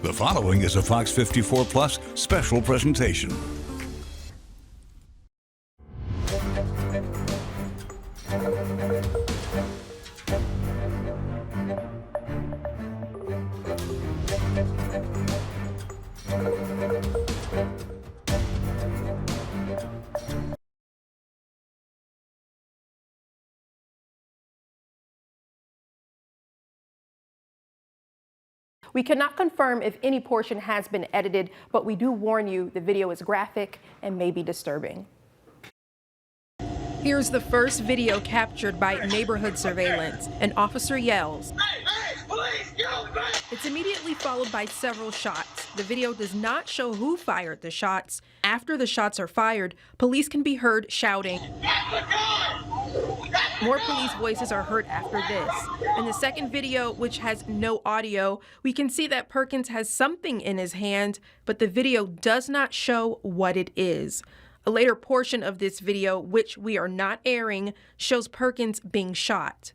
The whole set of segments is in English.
The following is a Fox 54 Plus special presentation. We cannot confirm if any portion has been edited, but we do warn you the video is graphic and may be disturbing. Here's the first video captured by neighborhood surveillance. An officer yells. Hey, police, get off me! It's immediately followed by several shots. The video does not show who fired the shots. After the shots are fired, police can be heard shouting. More police voices are heard after this. In the second video, which has no audio, we can see that Perkins has something in his hand, but the video does not show what it is. A later portion of this video, which we are not airing, shows Perkins being shot.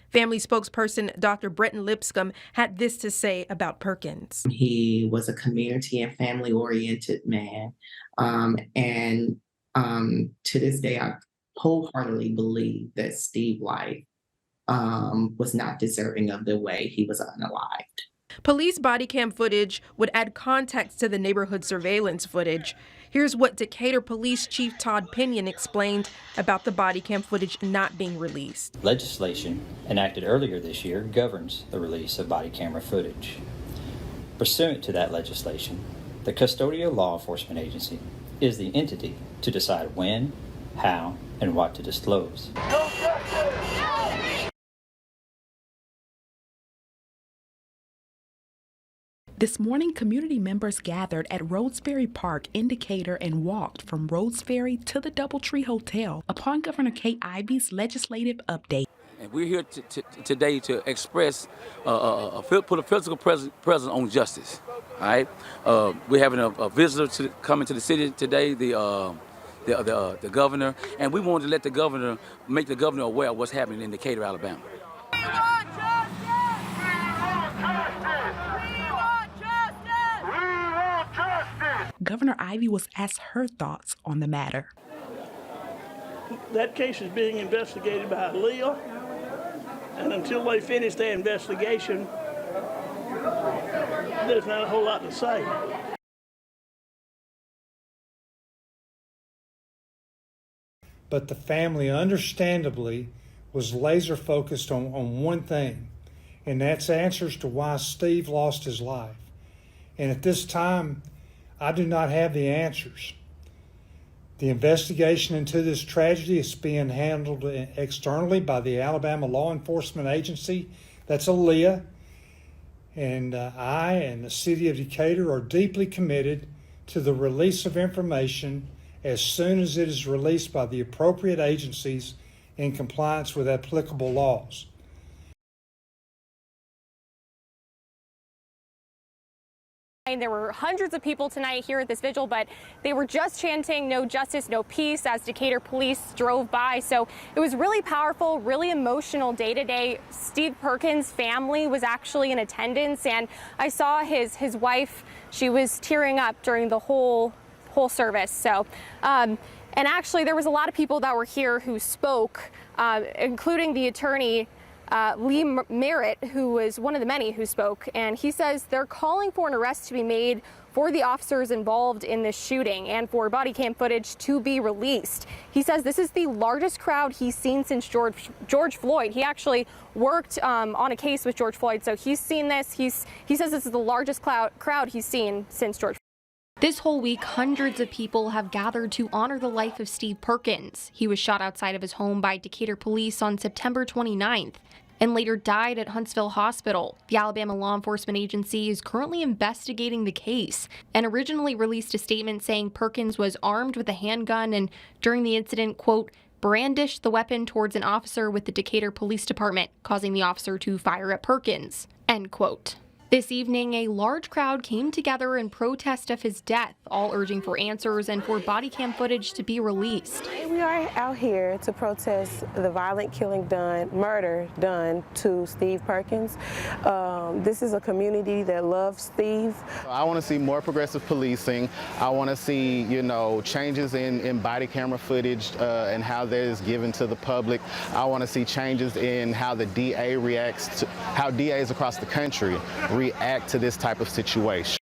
Family spokesperson Dr. Brenton Lipscomb had this to say about Perkins. He was a community and family-oriented man, and to this day, I wholeheartedly believe that Steve's life was not deserving of the way he was unalived. Police body cam footage would add context to the neighborhood surveillance footage. Here's what Decatur Police Chief Todd Pinion explained about the body cam footage not being released. Legislation enacted earlier this year governs the release of body camera footage. Pursuant to that legislation, the custodial law enforcement agency is the entity to decide when, how, and what to disclose. This morning, community members gathered at Rhodes Ferry Park in Decatur and walked from Rhodes Ferry to the Doubletree Hotel upon Governor Kay Ivey's legislative update. And we're here today to express, put a physical presence on justice. All right, we're having a visitor coming to the city today, the governor, and we wanted to let the governor, make the governor aware of what's happening in Decatur, Alabama. Governor Ivey was asked her thoughts on the matter. That case is being investigated by Leah, and until they finish their investigation, there's not a whole lot to say. But the family, understandably, was laser focused on one thing, and that's answers to why Steve lost his life. And at this time, I do not have the answers. The investigation into this tragedy is being handled externally by the Alabama Law Enforcement Agency. That's ALEA. And I and the city of Decatur are deeply committed to the release of information as soon as it is released by the appropriate agencies in compliance with applicable laws. There were hundreds of people tonight here at this vigil, but they were just chanting "No justice, no peace" as Decatur police drove by. So it was really powerful, really emotional day to day. Steve Perkins' family was actually in attendance, and I saw his wife. She was tearing up during the whole service. So, and actually there was a lot of people that were here who spoke, including the attorney Lee Merritt, who was one of the many who spoke, and he says they're calling for an arrest to be made for the officers involved in this shooting and for body cam footage to be released. He says this is the largest crowd he's seen since George Floyd. He actually worked on a case with George Floyd, so he's seen this. He says this is the largest crowd he's seen since George Floyd. This whole week, hundreds of people have gathered to honor the life of Steve Perkins. He was shot outside of his home by Decatur police on September 29th. And later died at Huntsville Hospital. The Alabama Law Enforcement Agency is currently investigating the case and originally released a statement saying Perkins was armed with a handgun and during the incident, quote, brandished the weapon towards an officer with the Decatur Police Department, causing the officer to fire at Perkins, end quote. This evening, a large crowd came together in protest of his death all urging for answers and for body cam footage to be released. We are out here to protest the violent murder done to Steve Perkins. This is a community that loves Steve. I want to see more progressive policing. I want to see, changes in body camera footage and how that is given to the public. I want to see changes in how the DA reacts to how DAs across the country react to this type of situation.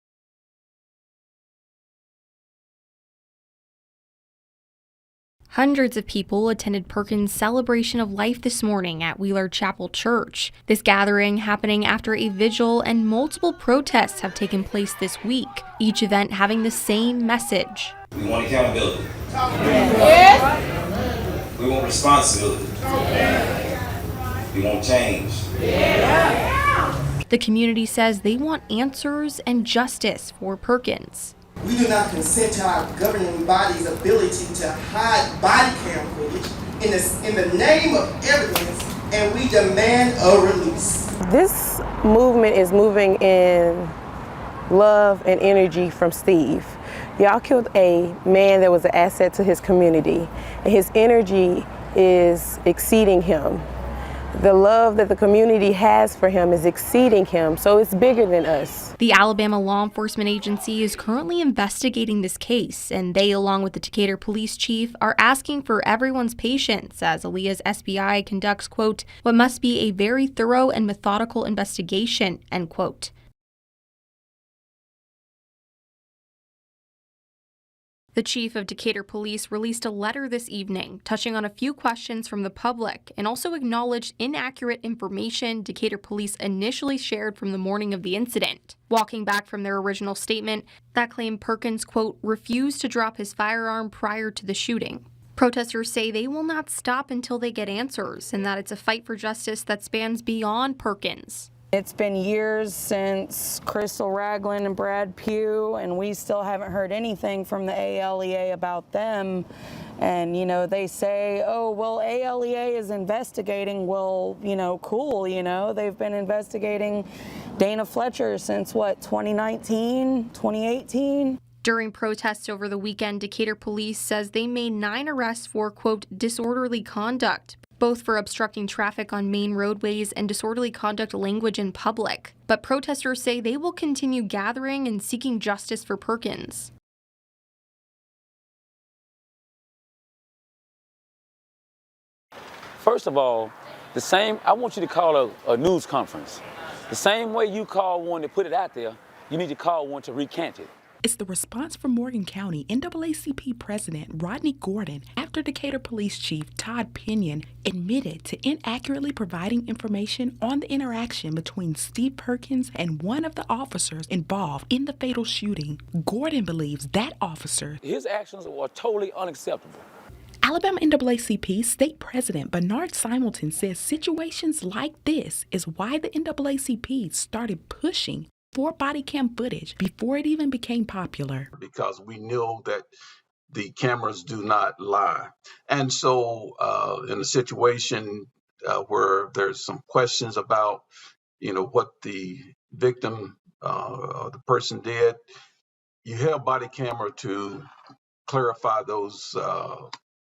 Hundreds of people attended Perkins' celebration of life this morning at Wheeler Chapel Church. This gathering happening after a vigil and multiple protests have taken place this week, each event having the same message. We want accountability. Yes. We want responsibility. Yes. We want change. Yes. The community says they want answers and justice for Perkins. We do not consent to our governing body's ability to hide body cam footage in the name of evidence, and we demand a release. This movement is moving in love and energy from Steve. Y'all killed a man that was an asset to his community, and his energy is exceeding him. The love that the community has for him is exceeding him, so it's bigger than us. The Alabama Law Enforcement Agency is currently investigating this case, and they, along with the Decatur police chief, are asking for everyone's patience as Aaliyah's SBI conducts, quote, what must be a very thorough and methodical investigation, end quote. The chief of Decatur Police released a letter this evening touching on a few questions from the public and also acknowledged inaccurate information Decatur Police initially shared from the morning of the incident, walking back from their original statement that claimed Perkins, quote, refused to drop his firearm prior to the shooting. Protesters say they will not stop until they get answers and that it's a fight for justice that spans beyond Perkins. It's been years since Crystal Ragland and Brad Pugh, and we still haven't heard anything from the ALEA about them. And, they say, oh, well, ALEA is investigating. Well, cool, they've been investigating Dana Fletcher since, 2019, 2018? During protests over the weekend, Decatur police says they made 9 arrests for, quote, disorderly conduct, both for obstructing traffic on main roadways and disorderly conduct language in public. But protesters say they will continue gathering and seeking justice for Perkins. First of all, I want you to call a news conference. The same way you call one to put it out there, you need to call one to recant it. It's the response from Morgan County NAACP President Rodney Gordon after Decatur Police Chief Todd Pinion admitted to inaccurately providing information on the interaction between Steve Perkins and one of the officers involved in the fatal shooting. Gordon believes that officer. His actions were totally unacceptable. Alabama NAACP State President Bernard Simelton says situations like this is why the NAACP started pushing for body cam footage before it even became popular. Because we know that the cameras do not lie. And so in a situation where there's some questions about, what the victim, the person did, you have body camera to clarify those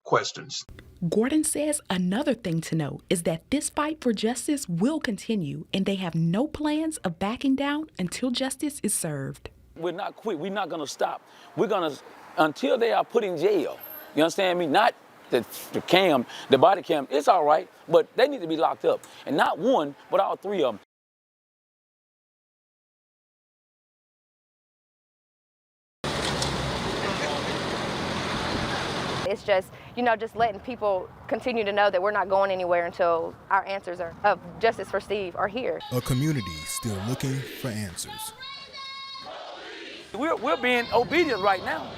questions. Gordon says another thing to note is that this fight for justice will continue, and they have no plans of backing down until justice is served. We're not quit. We're not going to stop. We're going to, until they are put in jail. You understand me? Not the body cam. It's all right, but they need to be locked up. And not one, but all 3 of them. It's just, just letting people continue to know that we're not going anywhere until our answers of justice for Steve are here. A community still looking for answers. We're being obedient right now.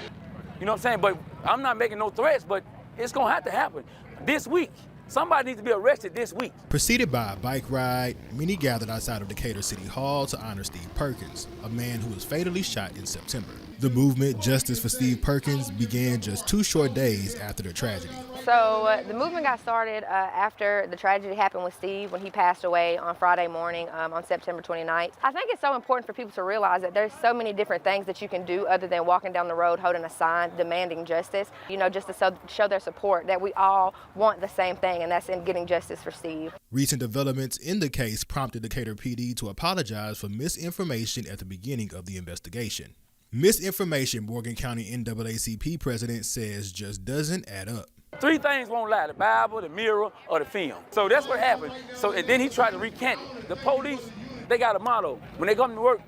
You know what I'm saying? But I'm not making no threats, but it's going to have to happen this week. Somebody needs to be arrested this week. Preceded by a bike ride, many gathered outside of Decatur City Hall to honor Steve Perkins, a man who was fatally shot in September. The movement, Justice for Steve Perkins, began just 2 short days after the tragedy. So the movement got started after the tragedy happened with Steve when he passed away on Friday morning on September 29th. I think it's so important for people to realize that there's so many different things that you can do other than walking down the road holding a sign demanding justice, you know, just to show their support that we all want the same thing, and that's in getting justice for Steve. Recent developments in the case prompted Decatur PD to apologize for misinformation at the beginning of the investigation. Misinformation, Morgan County NAACP president says just doesn't add up. 3 things won't lie: the Bible, the mirror, or the film. So that's what happened. So and then he tried to recant it. The police, they got a motto. When they come to work,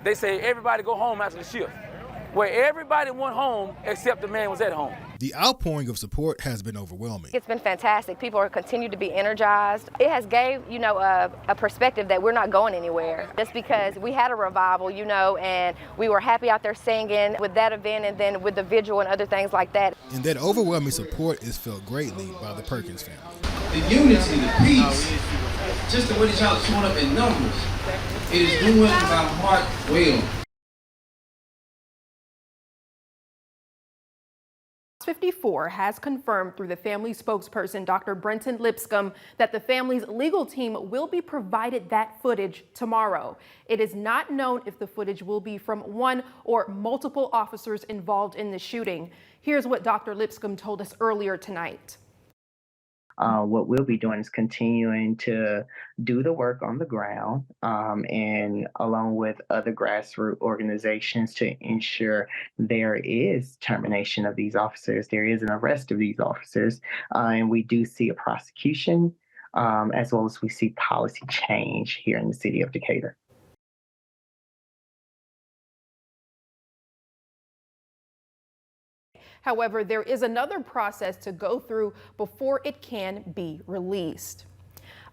they say everybody go home after the shift. Where everybody went home except the man was at home. The outpouring of support has been overwhelming. It's been fantastic. People are continue to be energized. It has gave, you know, a perspective that we're not going anywhere. Just because we had a revival, you know, and we were happy out there singing with that event and then with the vigil and other things like that. And that overwhelming support is felt greatly by the Perkins family. The unity, the peace, just the way that y'all are showing up in numbers, it is doing my heart well. FOX54 has confirmed through the family spokesperson, Dr. Brenton Lipscomb, that the family's legal team will be provided that footage tomorrow. It is not known if the footage will be from one or multiple officers involved in the shooting. Here's what Dr. Lipscomb told us earlier tonight. What we'll be doing is continuing to do the work on the ground and along with other grassroots organizations to ensure there is termination of these officers, there is an arrest of these officers, and we do see a prosecution as well as we see policy change here in the city of Decatur. However, there is another process to go through before it can be released.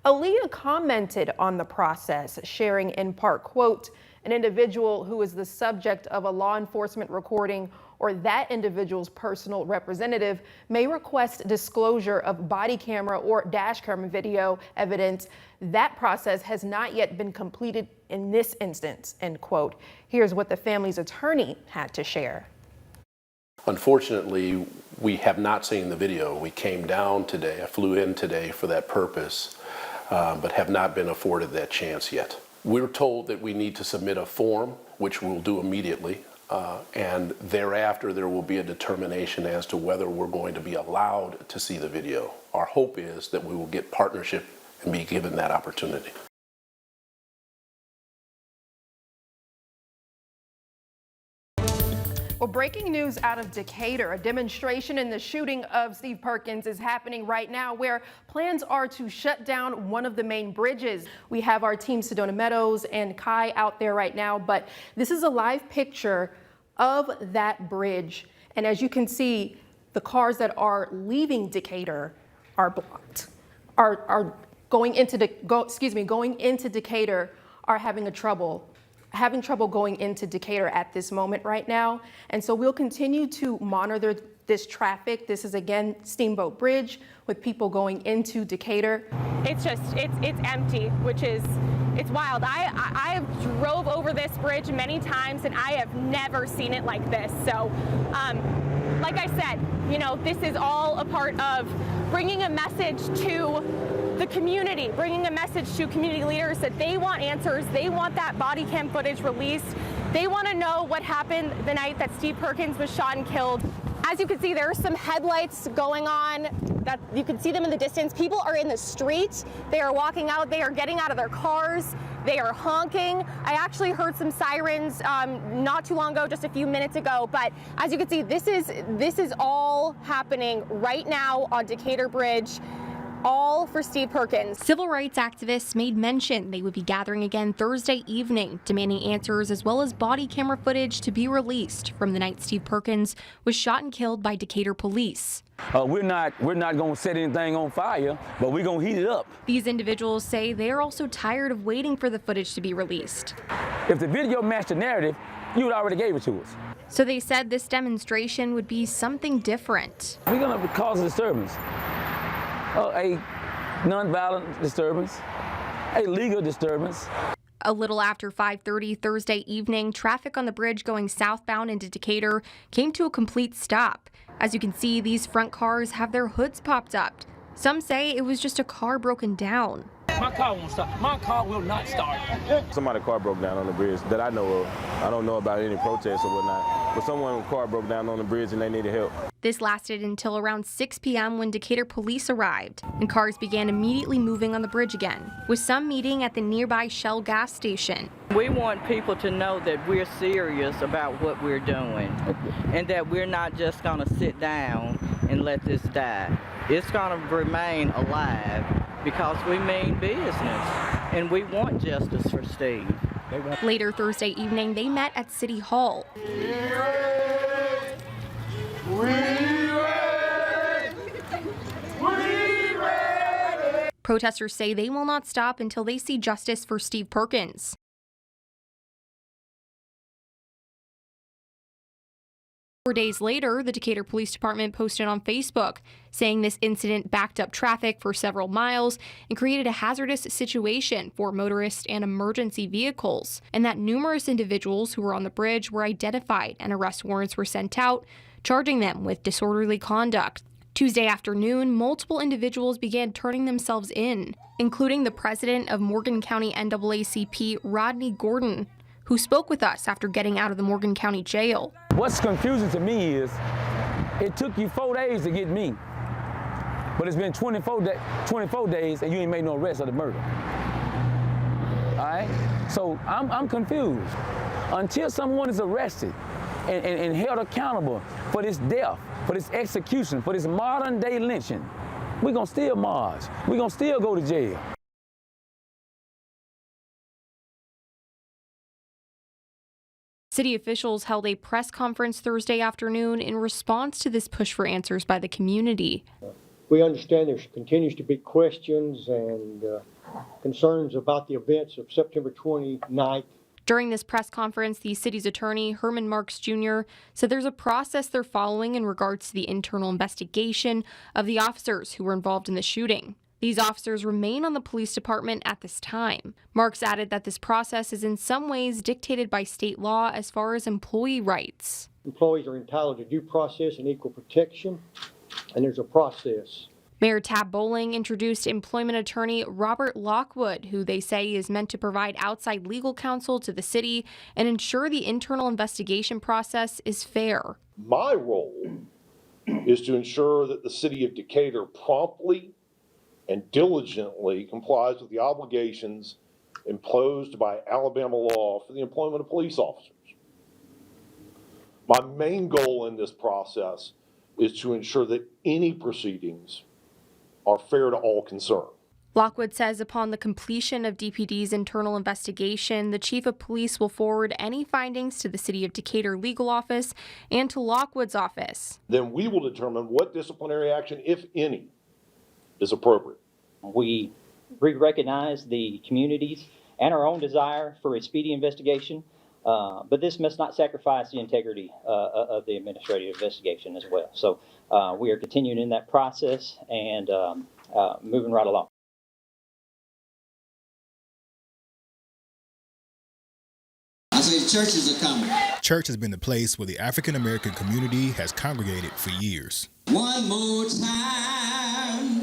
Aaliyah commented on the process, sharing in part, quote, an individual who is the subject of a law enforcement recording or that individual's personal representative may request disclosure of body camera or dash cam video evidence. That process has not yet been completed in this instance, end quote. Here's what the family's attorney had to share. Unfortunately, we have not seen the video. We came down today, I flew in today for that purpose, but have not been afforded that chance yet. We're told that we need to submit a form, which we'll do immediately, and thereafter there will be a determination as to whether we're going to be allowed to see the video. Our hope is that we will get partnership and be given that opportunity. Well, breaking news out of Decatur, a demonstration in the shooting of Steve Perkins is happening right now where plans are to shut down one of the main bridges. We have our team Sedona Meadows and Kai out there right now, but this is a live picture of that bridge. And as you can see, the cars that are leaving Decatur are blocked, going into Decatur are having trouble going into Decatur at this moment right now. And so we'll continue to monitor this traffic. This is again Steamboat Bridge with people going into Decatur. It's empty, which is, it's wild. I drove over this bridge many times and I have never seen it like this. So, like I said, you know, this is all a part of bringing a message to the community, bringing a message to community leaders that they want answers. They want that body cam footage released. They want to know what happened the night that Steve Perkins was shot and killed. As you can see, there are some headlights going on that you can see them in the distance. People are in the street. They are walking out. They are getting out of their cars. They are honking. I actually heard some sirens not too long ago, just a few minutes ago. But as you can see, this is all happening right now on Decatur Bridge. All for Steve Perkins. Civil rights activists made mention they would be gathering again Thursday evening, demanding answers as well as body camera footage to be released from the night Steve Perkins was shot and killed by Decatur police. We're not going to set anything on fire, but we're going to heat it up. These individuals say they are also tired of waiting for the footage to be released. If the video matched the narrative, you would already gave it to us. So they said this demonstration would be something different. We're going to cause a disturbance. A nonviolent disturbance, a legal disturbance. A little after 5:30 Thursday evening, traffic on the bridge going southbound into Decatur came to a complete stop. As you can see, these front cars have their hoods popped up. Some say it was just a car broken down. My car won't stop. My car will not start. Somebody's car broke down on the bridge that I know of. I don't know about any protests or whatnot, but someone's car broke down on the bridge and they needed help. This lasted until around 6 p.m. when Decatur police arrived, and cars began immediately moving on the bridge again, with some meeting at the nearby Shell gas station. We want people to know that we're serious about what we're doing, and that we're not just going to sit down and let this die. It's going to remain alive because we mean business, and we want justice for Steve. Later Thursday evening, they met at City Hall. Protesters say they will not stop until they see justice for Steve Perkins. Four days later, the Decatur Police Department posted on Facebook saying this incident backed up traffic for several miles and created a hazardous situation for motorists and emergency vehicles, and that numerous individuals who were on the bridge were identified and arrest warrants were sent out, charging them with disorderly conduct. Tuesday afternoon, multiple individuals began turning themselves in, including the president of Morgan County NAACP, Rodney Gordon, who spoke with us after getting out of the Morgan County Jail. What's confusing to me is it took you 4 days to get me, but it's been 24 days and you ain't made no arrest of the murder. All right? So I'm confused. Until someone is arrested and held accountable for this death, for this execution, for this modern day lynching, we're gonna still march. We're gonna still go to jail. City officials held a press conference Thursday afternoon in response to this push for answers by the community. We understand there continues to be questions and concerns about the events of September 29th. During this press conference, the city's attorney, Herman Marks Jr., said there's a process they're following in regards to the internal investigation of the officers who were involved in the shooting. These officers remain on the police department at this time. Marks added that this process is in some ways dictated by state law as far as employee rights. Employees are entitled to due process and equal protection, and there's a process. Mayor Tab Bowling introduced employment attorney Robert Lockwood, who they say is meant to provide outside legal counsel to the city and ensure the internal investigation process is fair. My role is to ensure that the city of Decatur promptly and diligently complies with the obligations imposed by Alabama law for the employment of police officers. My main goal in this process is to ensure that any proceedings are fair to all concerned. Lockwood says upon the completion of DPD's internal investigation, the chief of police will forward any findings to the City of Decatur legal office and to Lockwood's office. Then we will determine what disciplinary action, if any, is appropriate. We recognize the community's and our own desire for a speedy investigation, but this must not sacrifice the integrity of the administrative investigation as well. So we are continuing in that process and moving right along. I say the churches are coming. Church has been the place where the African American community has congregated for years. One more time.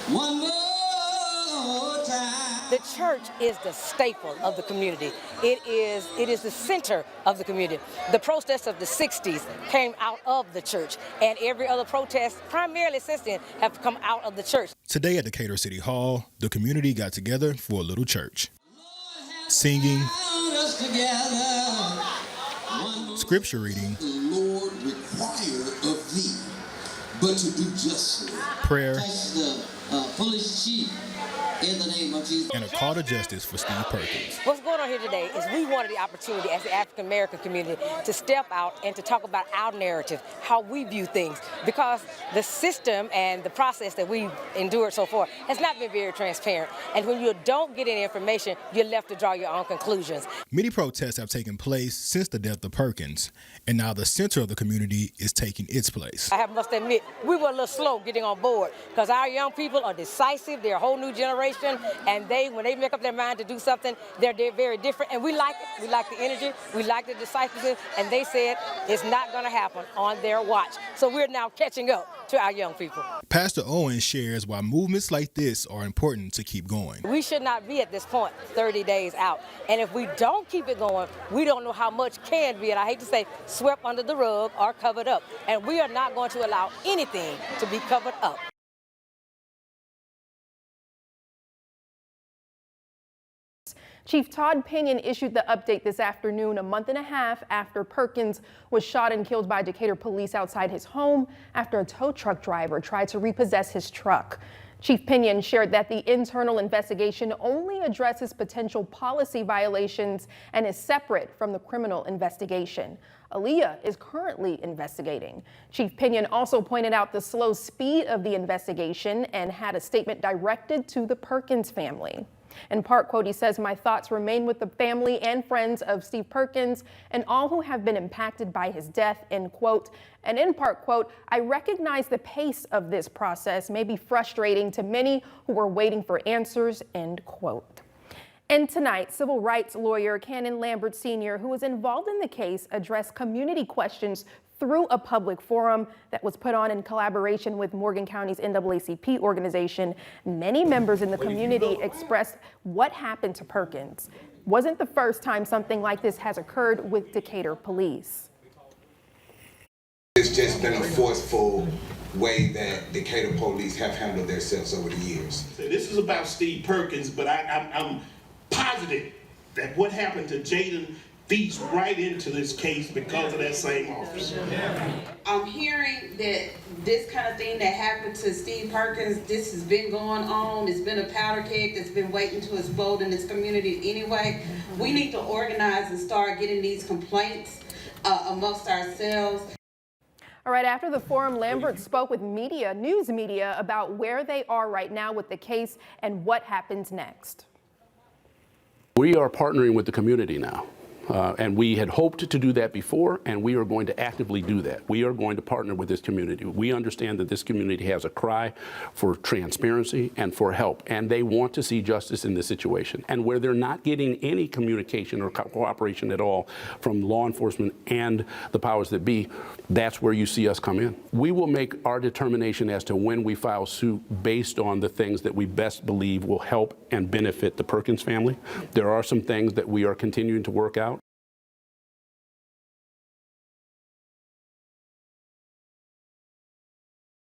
One more time. The church is the staple of the community. It is the center of the community. The protests of the 60s came out of the church, and every other protest, primarily since then, have come out of the church. Today at Decatur City Hall, the community got together for a little church. Singing, scripture reading, the Lord require of thee, but to do justly. Prayer, Touch the foolish sheep in the name of Jesus. And a call to justice for Steve Perkins. What's going on here today is we wanted the opportunity as the African American community to step out and to talk about our narrative, how we view things, because the system and the process that we've endured so far has not been very transparent. And when you don't get any information, you're left to draw your own conclusions. Many protests have taken place since the death of Perkins, and now the center of the community is taking its place. I must admit, we were a little slow getting on board because our young people are decisive. They're a whole new generation. generation, and when they make up their mind to do something, they're very different, and we like it. We like the energy, we like the discipleship, and they said it's not going to happen on their watch. So we're now catching up to our young people. Pastor Owen shares why movements like this are important to keep going. We should not be at this point 30 days out. And if we don't keep it going, we don't know how much can be, and I hate to say, swept under the rug or covered up. And we are not going to allow anything to be covered up. Chief Todd Pinion issued the update this afternoon, a month and a half after Perkins was shot and killed by Decatur police outside his home after a tow truck driver tried to repossess his truck. Chief Pinion shared that the internal investigation only addresses potential policy violations and is separate from the criminal investigation. Aaliyah is currently investigating. Chief Pinion also pointed out the slow speed of the investigation and had a statement directed to the Perkins family. In part, quote, he says, "My thoughts remain with the family and friends of Steve Perkins and all who have been impacted by his death," end quote. And in part, quote, "I recognize the pace of this process may be frustrating to many who are waiting for answers," end quote. And tonight, civil rights lawyer Cannon Lambert Sr., who was involved in the case, addressed community questions through a public forum that was put on in collaboration with Morgan County's NAACP organization. Many members in the community expressed what happened to Perkins wasn't the first time something like this has occurred with Decatur police. It's just been a forceful way that Decatur police have handled themselves over the years. This is about Steve Perkins, but I'm positive that what happened to Jaden feeds right into this case because of that same officer. I'm hearing that this kind of thing that happened to Steve Perkins, this has been going on. It's been a powder keg that's been waiting to explode in this community anyway. We need to organize and start getting these complaints amongst ourselves. All right, after the forum, Lambert spoke with news media about where they are right now with the case and what happens next. We are partnering with the community now. And we had hoped to do that before, and we are going to actively do that. We are going to partner with this community. We understand that this community has a cry for transparency and for help, and they want to see justice in this situation. And where they're not getting any communication or cooperation at all from law enforcement and the powers that be, that's where you see us come in. We will make our determination as to when we file suit based on the things that we best believe will help and benefit the Perkins family. There are some things that we are continuing to work out.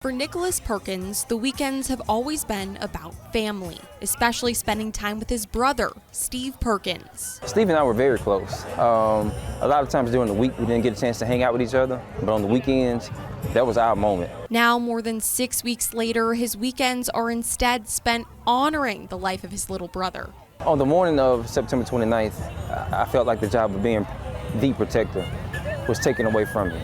For Nicholas Perkins, the weekends have always been about family, especially spending time with his brother, Steve Perkins. Steve and I were very close. A lot of times during the week, we didn't get a chance to hang out with each other, but on the weekends, that was our moment. Now, more than 6 weeks later, his weekends are instead spent honoring the life of his little brother. On the morning of September 29th, I felt like the job of being the protector was taken away from me.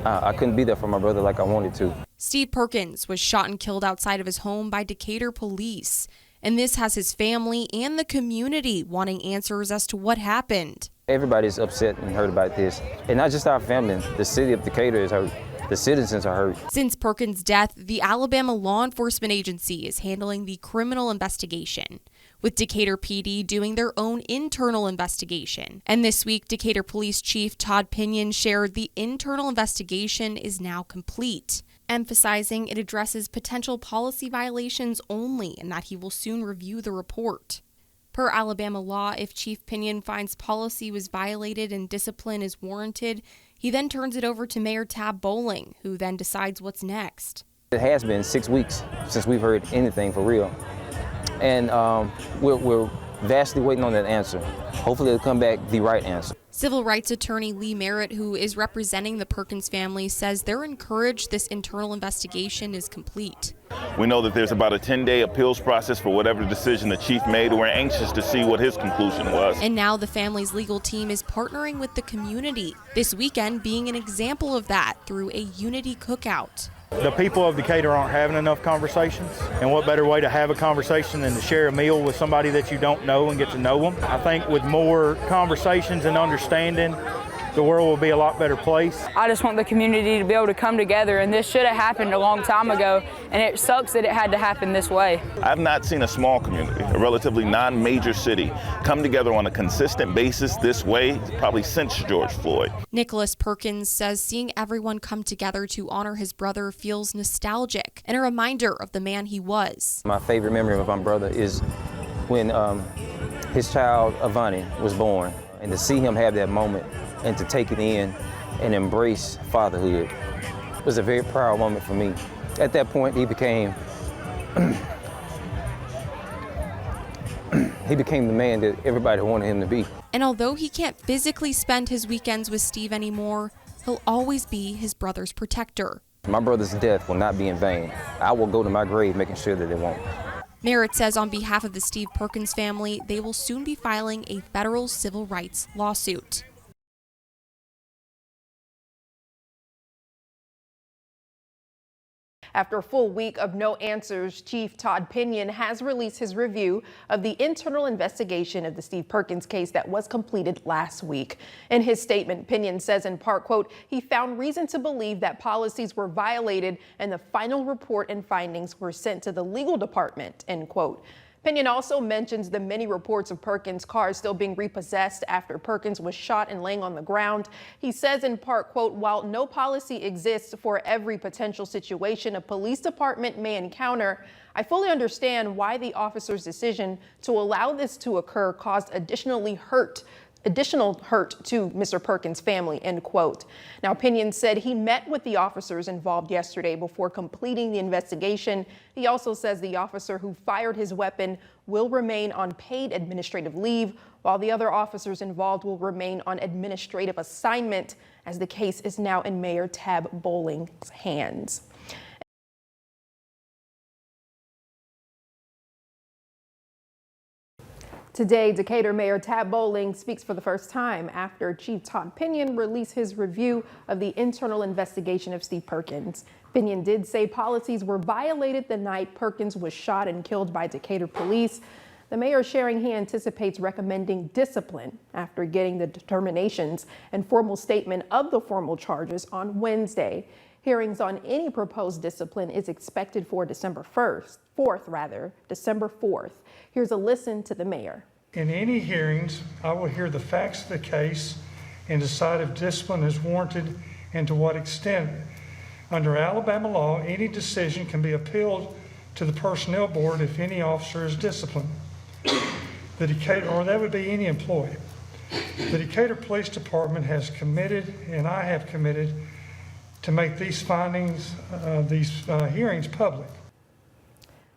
I couldn't be there for my brother like I wanted to. Steve Perkins was shot and killed outside of his home by Decatur police. And this has his family and the community wanting answers as to what happened. Everybody's upset and hurt about this. And not just our family, the city of Decatur is hurt. The citizens are hurt. Since Perkins' death, the Alabama Law Enforcement Agency is handling the criminal investigation, with Decatur PD doing their own internal investigation. And this week, Decatur Police Chief Todd Pinion shared the internal investigation is now complete, emphasizing it addresses potential policy violations only and that he will soon review the report. Per Alabama law, if Chief Pinion finds policy was violated and discipline is warranted, he then turns it over to Mayor Tab Bowling, who then decides what's next. It has been 6 weeks since we've heard anything for real. And we're vastly waiting on that answer. Hopefully it'll come back the right answer. Civil rights attorney Lee Merritt, who is representing the Perkins family, says they're encouraged this internal investigation is complete. We know that there's about a 10-day appeals process for whatever decision the chief made. We're anxious to see what his conclusion was. And now the family's legal team is partnering with the community, this weekend being an example of that through a unity cookout. The people of Decatur aren't having enough conversations, and what better way to have a conversation than to share a meal with somebody that you don't know and get to know them. I think with more conversations and understanding, the world will be a lot better place. I just want the community to be able to come together, and this should have happened a long time ago, and it sucks that it had to happen this way. I've not seen a small community, a relatively non-major city, come together on a consistent basis this way probably since George Floyd. Nicholas Perkins says seeing everyone come together to honor his brother feels nostalgic and a reminder of the man he was. My favorite memory of my brother is when his child, Avani, was born, and to see him have that moment and to take it in and embrace fatherhood was a very proud moment for me. At that point, he became the man that everybody wanted him to be. And although he can't physically spend his weekends with Steve anymore, he'll always be his brother's protector. My brother's death will not be in vain. I will go to my grave making sure that it won't. Merritt says on behalf of the Steve Perkins family, they will soon be filing a federal civil rights lawsuit. After a full week of no answers, Chief Todd Pinion has released his review of the internal investigation of the Steve Perkins case that was completed last week. In his statement, Pinion says in part, quote, he found reason to believe that policies were violated and the final report and findings were sent to the legal department, end quote. Pinion also mentions the many reports of Perkins' cars still being repossessed after Perkins was shot and laying on the ground. He says in part, quote, while no policy exists for every potential situation a police department may encounter, I fully understand why the officer's decision to allow this to occur caused additional hurt to Mr. Perkins' family, end quote. Now, Pinion said he met with the officers involved yesterday before completing the investigation. He also says the officer who fired his weapon will remain on paid administrative leave, while the other officers involved will remain on administrative assignment, as the case is now in Mayor Tab Bowling's hands. Today, Decatur Mayor Tab Bowling speaks for the first time after Chief Todd Pinion released his review of the internal investigation of Steve Perkins. Pinion did say policies were violated the night Perkins was shot and killed by Decatur police. The mayor sharing he anticipates recommending discipline after getting the determinations and formal statement of the formal charges on Wednesday. Hearings on any proposed discipline is expected for December 4th. Here's a listen to the mayor. In any hearings, I will hear the facts of the case and decide if discipline is warranted and to what extent. Under Alabama law, any decision can be appealed to the personnel board if any officer is disciplined. The Decatur, or that would be any employee. The Decatur Police Department has committed, and I have committed, to make these findings, hearings public.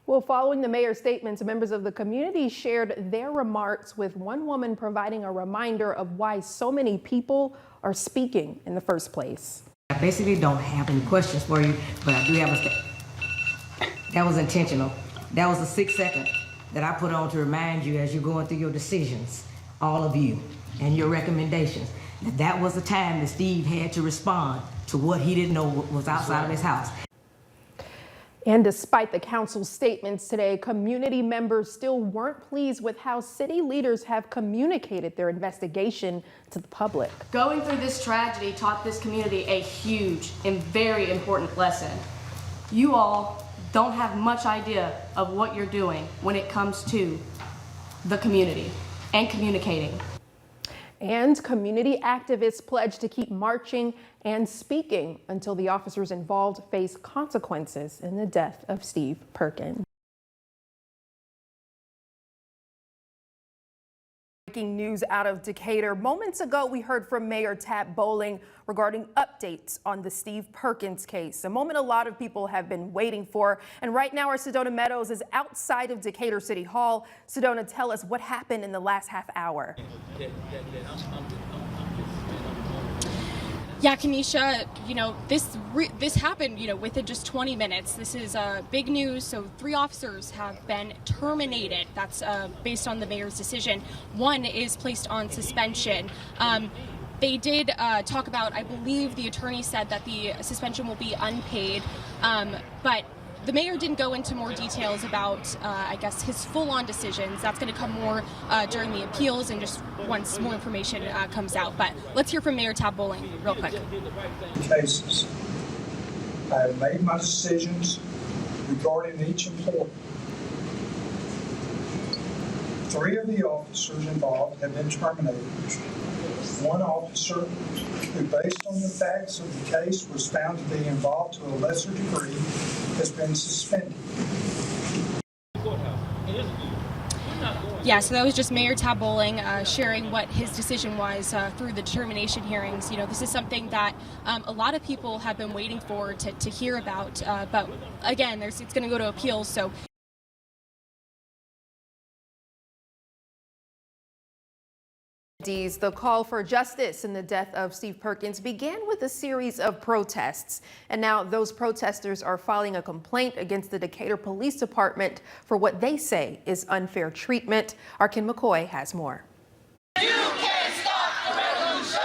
Well, following the mayor's statements, members of the community shared their remarks, with one woman providing a reminder of why so many people are speaking in the first place. I basically don't have any questions for you, but I do have a statement. That was intentional. That was a 6 second that I put on to remind you as you're going through your decisions, all of you, and your recommendations. That was the time that Steve had to respond to what he didn't know was outside of his house. And despite the council's statements today, community members still weren't pleased with how city leaders have communicated their investigation to the public. Going through this tragedy taught this community a huge and very important lesson. You all don't have much idea of what you're doing when it comes to the community and communicating. And community activists pledged to keep marching and speaking until the officers involved face consequences in the death of Steve Perkins. Breaking news out of Decatur. Moments ago, we heard from Mayor Tab Bowling regarding updates on the Steve Perkins case, a moment a lot of people have been waiting for. And right now, our Sedona Meadows is outside of Decatur City Hall. Sedona, tell us what happened in the last half hour. Yeah, Kanisha, this happened, within just 20 minutes. This is big news. So 3 officers have been terminated. That's based on the mayor's decision. 1 is placed on suspension. They did talk about, I believe the attorney said that the suspension will be unpaid, but The mayor didn't go into more details about, I guess, his full-on decisions. That's going to come more during the appeals and just once more information comes out. But let's hear from Mayor Tab Bowling real quick. Cases. I have made my decisions regarding each employee. 3 of the officers involved have been terminated. 1 officer who, based on the facts of the case, was found to be involved to a lesser degree, has been suspended. Yeah, so that was just Mayor Tab Bowling sharing what his decision was through the determination hearings. You know, this is something that a lot of people have been waiting for to hear about. But again, it's going to go to appeals, so. The call for justice in the death of Steve Perkins began with a series of protests. And now those protesters are filing a complaint against the Decatur Police Department for what they say is unfair treatment. Our Ken McCoy has more. You can't stop the revolution.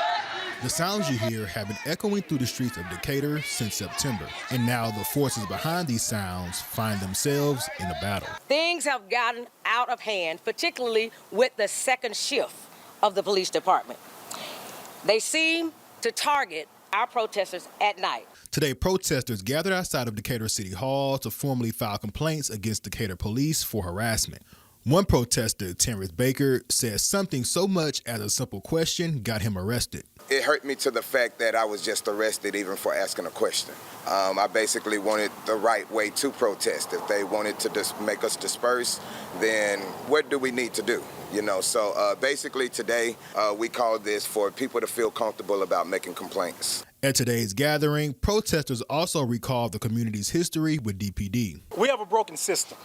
The sounds you hear have been echoing through the streets of Decatur since September. And now the forces behind these sounds find themselves in a battle. Things have gotten out of hand, particularly with the second shift of the police department. They seem to target our protesters at night. Today, protesters gathered outside of Decatur City Hall to formally file complaints against Decatur police for harassment. One protester, Terrence Baker, says something so much as a simple question got him arrested. It hurt me to the fact that I was just arrested even for asking a question. I basically wanted the right way to protest. If they wanted to make us disperse, then what do we need to do? You know, so basically today we called this for people to feel comfortable about making complaints. At today's gathering, protesters also recalled the community's history with DPD. We have a broken system.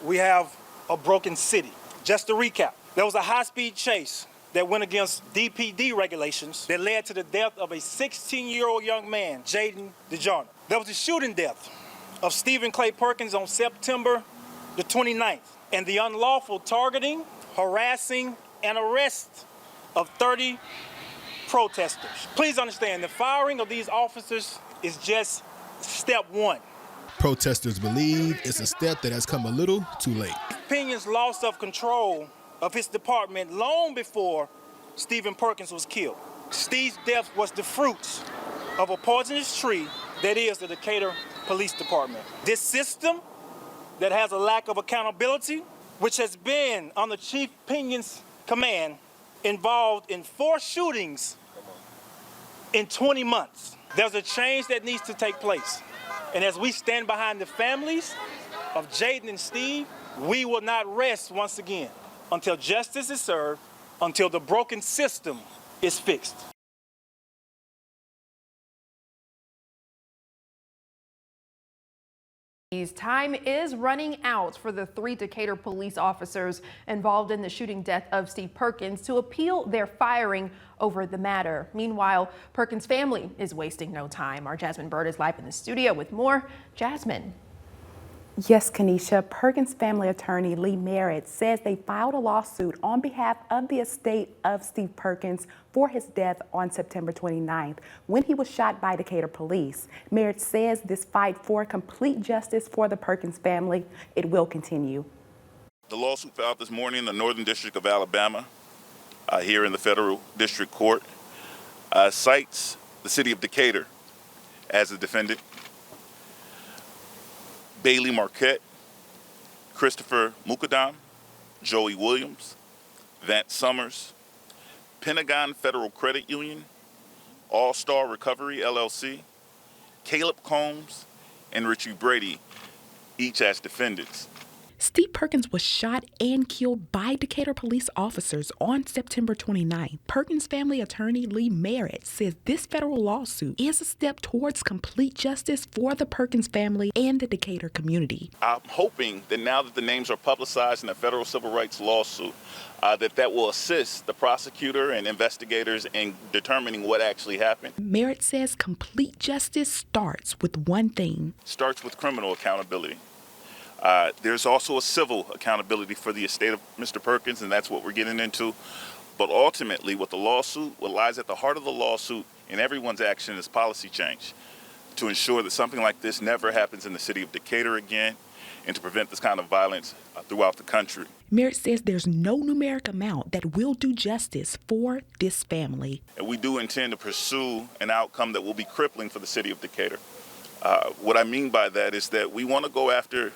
We have a broken city. Just to recap, there was a high-speed chase that went against DPD regulations that led to the death of a 16-year-old young man, Jaden DeJarner. There was a shooting death of Stephen Clay Perkins on September the 29th, and the unlawful targeting, harassing, and arrest of 30 protesters. Please understand, the firing of these officers is just step 1. Protesters believe it's a step that has come a little too late. Opinions loss of control of his department long before Stephen Perkins was killed. Steve's death was the fruits of a poisonous tree that is the Decatur Police Department. This system that has a lack of accountability, which has been on the Chief Pinion's command, involved in 4 shootings in 20 months. There's a change that needs to take place. And as we stand behind the families of Jaden and Steve, we will not rest once again until justice is served, until the broken system is fixed. Time is running out for the 3 Decatur police officers involved in the shooting death of Steve Perkins to appeal their firing over the matter. Meanwhile, Perkins' family is wasting no time. Our Jasmine Bird is live in the studio with more. Jasmine. Yes, Kanisha. Perkins' family attorney Lee Merritt says they filed a lawsuit on behalf of the estate of Steve Perkins for his death on September 29th when he was shot by Decatur police. Merritt says this fight for complete justice for the Perkins family, it will continue. The lawsuit filed this morning in the Northern District of Alabama, here in the Federal District Court, cites the city of Decatur as a defendant. Bailey Marquette, Christopher Mukadam, Joey Williams, Vance Summers, Pentagon Federal Credit Union, All-Star Recovery LLC, Caleb Combs, and Richie Brady, each as defendants. Steve Perkins was shot and killed by Decatur police officers on September 29th. Perkins' family attorney Lee Merritt says this federal lawsuit is a step towards complete justice for the Perkins family and the Decatur community. I'm hoping that now that the names are publicized in a federal civil rights lawsuit, that will assist the prosecutor and investigators in determining what actually happened. Merritt says complete justice starts with one thing. Starts with criminal accountability. There's also a civil accountability for the estate of Mr. Perkins, and that's what we're getting into. But ultimately, with the lawsuit, what lies at the heart of the lawsuit and everyone's action is policy change. to ensure that something like this never happens in the city of Decatur again, and to prevent this kind of violence throughout the country. Merritt says there's no numeric amount that will do justice for this family. And we do intend to pursue an outcome that will be crippling for the city of Decatur. What I mean by that is that we want to go after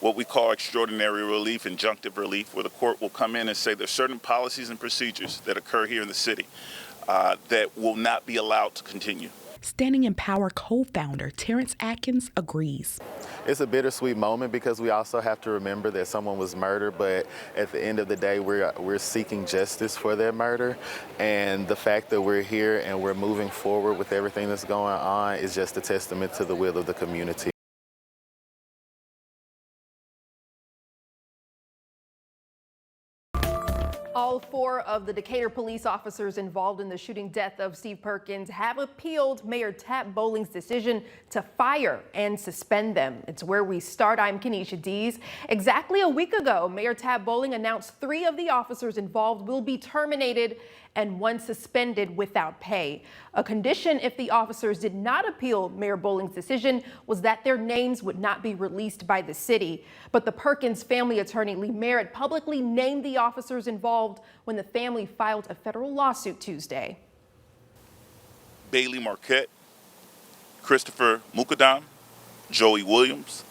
what we call extraordinary relief, injunctive relief, where the court will come in and say there's certain policies and procedures that occur here in the city that will not be allowed to continue. Standing in Power co-founder Terrence Atkins agrees. It's a bittersweet moment because we also have to remember that someone was murdered, but at the end of the day, we're seeking justice for their murder. And the fact that we're here and we're moving forward with everything that's going on is just a testament to the will of the community. All 4 of the Decatur police officers involved in the shooting death of Steve Perkins have appealed Mayor Tab Bowling's decision to fire and suspend them. It's where we start. I'm Kenesha Dees. Exactly a week ago, Mayor Tab Bowling announced 3 of the officers involved will be terminated and 1 suspended without pay. A condition if the officers did not appeal Mayor Bowling's decision was that their names would not be released by the city. But the Perkins family attorney Lee Merritt publicly named the officers involved when the family filed a federal lawsuit Tuesday. Bailey Marquette, Christopher Mukadam, Joey Williams,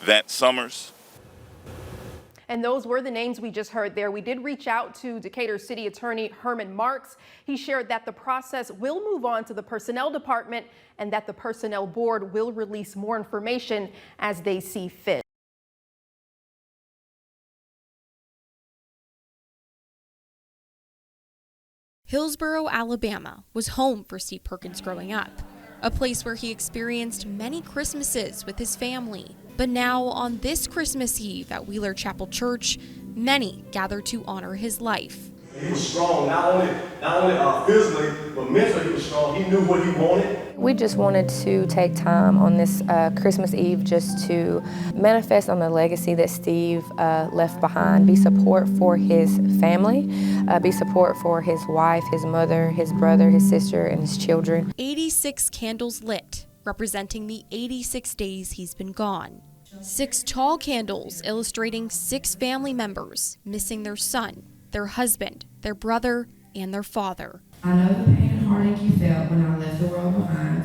Vance Summers. And those were the names we just heard there. We did reach out to Decatur City Attorney Herman Marks. He shared that the process will move on to the Personnel Department and that the Personnel Board will release more information as they see fit. Hillsboro, Alabama was home for Steve Perkins growing up, a place where he experienced many Christmases with his family. But now on this Christmas Eve at Wheeler Chapel Church, many gathered to honor his life. He was strong, not only physically, but mentally he was strong. He knew what he wanted. We just wanted to take time on this Christmas Eve just to manifest on the legacy that Steve left behind, be support for his family, be support for his wife, his mother, his brother, his sister, and his children. 86 candles lit, representing the 86 days he's been gone. 6 tall candles illustrating 6 family members missing their son, their husband, their brother, and their father. I know the pain and heartache you felt when I left the world behind,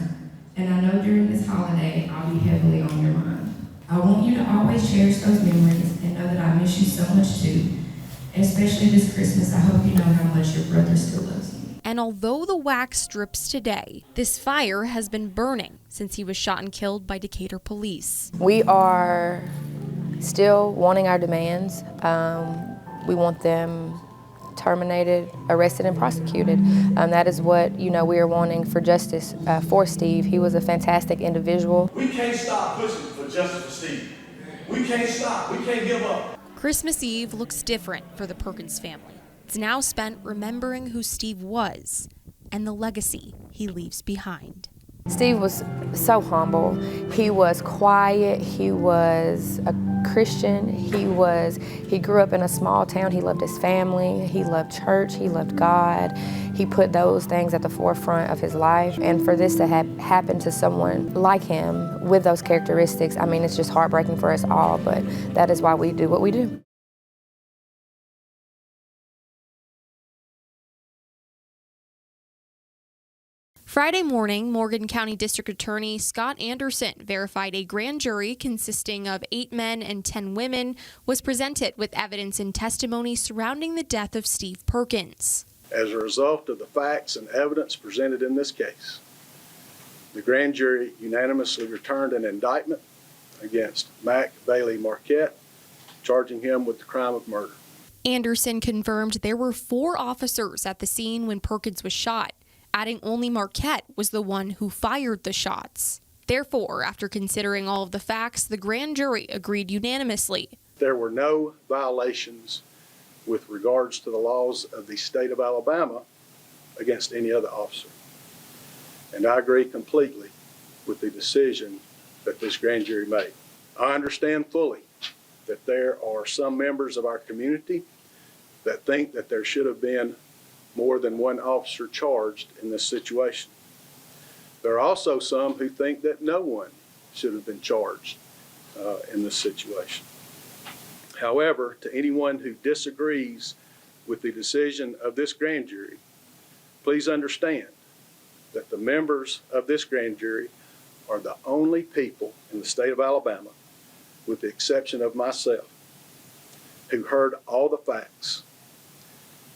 and I know during this holiday I'll be heavily on your mind. I want you to always cherish those memories and know that I miss you so much too. Especially this Christmas, I hope you know how much your brother still loves you. And although the wax strips today, this fire has been burning since he was shot and killed by Decatur police. We are still wanting our demands. We want them terminated, arrested, and prosecuted. That is what, we are wanting for justice for Steve. He was a fantastic individual. We can't stop pushing for justice for Steve. We can't stop. We can't give up. Christmas Eve looks different for the Perkins family. It's now spent remembering who Steve was and the legacy he leaves behind. Steve was so humble. He was quiet. He was a Christian. He grew up in a small town. He loved his family. He loved church. He loved God. He put those things at the forefront of his life. And for this to happen to someone like him with those characteristics, I mean, it's just heartbreaking for us all, but that is why we do what we do. Friday morning, Morgan County District Attorney Scott Anderson verified a grand jury consisting of 8 men and 10 women was presented with evidence and testimony surrounding the death of Steve Perkins. As a result of the facts and evidence presented in this case, the grand jury unanimously returned an indictment against Mac Bailey Marquette, charging him with the crime of murder. Anderson confirmed there were 4 officers at the scene when Perkins was shot, adding only Marquette was the one who fired the shots. Therefore, after considering all of the facts, the grand jury agreed unanimously. There were no violations with regards to the laws of the state of Alabama against any other officer. And I agree completely with the decision that this grand jury made. I understand fully that there are some members of our community that think that there should have been more than one officer charged in this situation. There are also some who think that no one should have been charged in this situation. However, to anyone who disagrees with the decision of this grand jury, please understand that the members of this grand jury are the only people in the state of Alabama, with the exception of myself, who heard all the facts,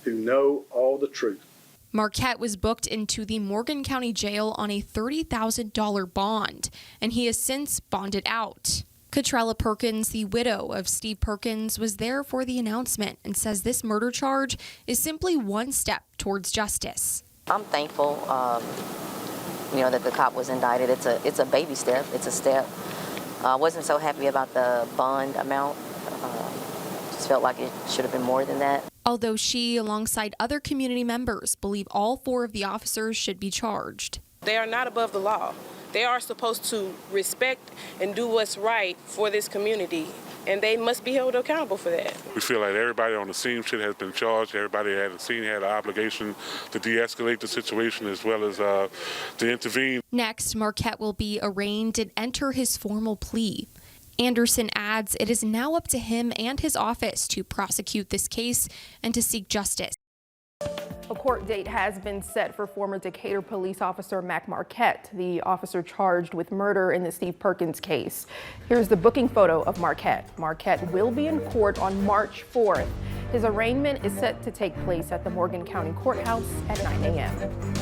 who know all the truth. Marquette was booked into the Morgan County Jail on a $30,000 bond, and he has since bonded out. Catrella Perkins, the widow of Steve Perkins, was there for the announcement and says this murder charge is simply one step towards justice. I'm thankful, that the cop was indicted. It's a baby step. It's a step. I wasn't so happy about the bond amount. Just felt like it should have been more than that. Although she, alongside other community members, believe all 4 of the officers should be charged. They are not above the law. They are supposed to respect and do what's right for this community, and they must be held accountable for that. We feel like everybody on the scene should have been charged. Everybody at the scene had an obligation to de-escalate the situation as well as to intervene. Next, Marquette will be arraigned and enter his formal plea. Anderson adds it is now up to him and his office to prosecute this case and to seek justice. A court date has been set for former Decatur police officer Mac Marquette, the officer charged with murder in the Steve Perkins case. Here's the booking photo of Marquette. Marquette will be in court on March 4th. His arraignment is set to take place at the Morgan County Courthouse at 9 a.m.